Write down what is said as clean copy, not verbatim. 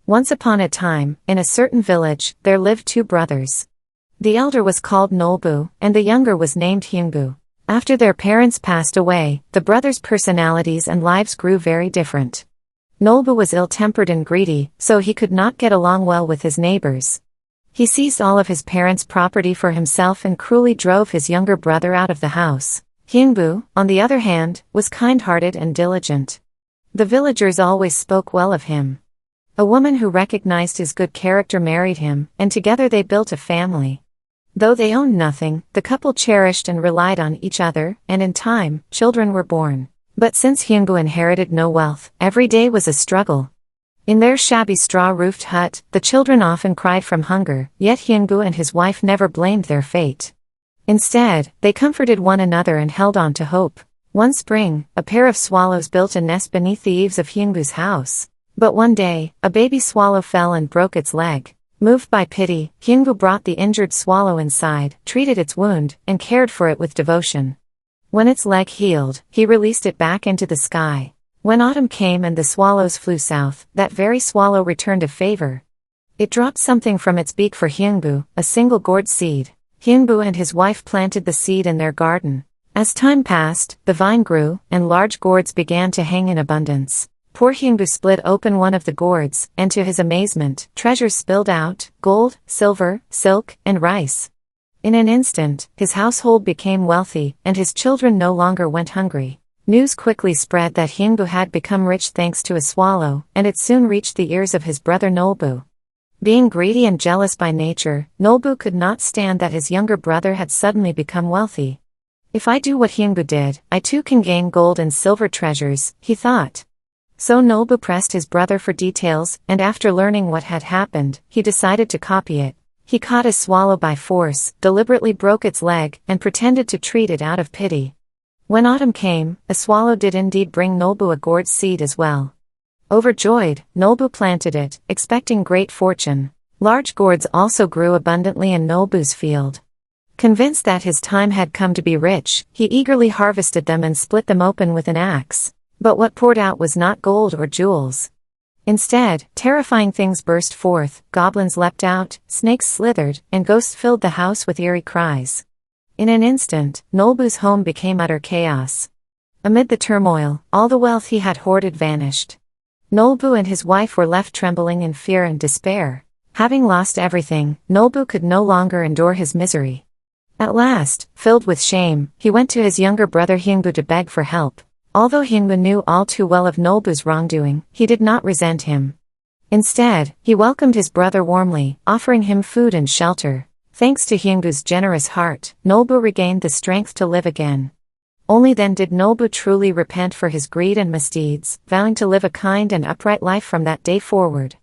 Once upon a time, in a certain village, there lived two brothers. The elder was called Nolbu, and the younger was named Heungbu. After their parents passed away, the brothers' personalities and lives grew very different. Nolbu was ill-tempered and greedy, so he could not get along well with his neighbors. He seized all of his parents' property for himself and cruelly drove his younger brother out of the house. Heungbu, on the other hand, was kind-hearted and diligent. The villagers always spoke well of him. A woman who recognized his good character married him, and together they built a family. Though they owned nothing, the couple cherished and relied on each other, and in time, children were born. But since Heungbu inherited no wealth, every day was a struggle. In their shabby straw-roofed hut, the children often cried from hunger, yet Heungbu and his wife never blamed their fate. Instead, they comforted one another and held on to hope. One spring, a pair of swallows built a nest beneath the eaves of Heungbu's house. But one day, a baby swallow fell and broke its leg. Moved by pity, Heungbu brought the injured swallow inside, treated its wound, and cared for it with devotion. When its leg healed, he released it back into the sky. When autumn came and the swallows flew south, that very swallow returned a favor. It dropped something from its beak for Heungbu, a single gourd seed. Heungbu and his wife planted the seed in their garden. As time passed, the vine grew, and large gourds began to hang in abundance. Poor Heungbu split open one of the gourds, and to his amazement, treasures spilled out: gold, silver, silk, and rice. In an instant, his household became wealthy, and his children no longer went hungry. News quickly spread that Heungbu had become rich thanks to a swallow, and it soon reached the ears of his brother Nolbu. Being greedy and jealous by nature, Nolbu could not stand that his younger brother had suddenly become wealthy. If I do what Heungbu did, I too can gain gold and silver treasures, he thought. So Nolbu pressed his brother for details, and after learning what had happened, he decided to copy it. He caught a swallow by force, deliberately broke its leg, and pretended to treat it out of pity. When autumn came, a swallow did indeed bring Nolbu a gourd seed as well. Overjoyed, Nolbu planted it, expecting great fortune. Large gourds also grew abundantly in Nolbu's field. Convinced that his time had come to be rich, he eagerly harvested them and split them open with an axe. But what poured out was not gold or jewels. Instead, terrifying things burst forth: goblins leapt out, snakes slithered, and ghosts filled the house with eerie cries. In an instant, Nolbu's home became utter chaos. Amid the turmoil, all the wealth he had hoarded vanished. Nolbu and his wife were left trembling in fear and despair. Having lost everything, Nolbu could no longer endure his misery. At last, filled with shame, he went to his younger brother Heungbu to beg for help. Although Heungbu knew all too well of Nolbu's wrongdoing, he did not resent him. Instead, he welcomed his brother warmly, offering him food and shelter. Thanks to Heungbu's generous heart, Nolbu regained the strength to live again. Only then did Nolbu truly repent for his greed and misdeeds, vowing to live a kind and upright life from that day forward.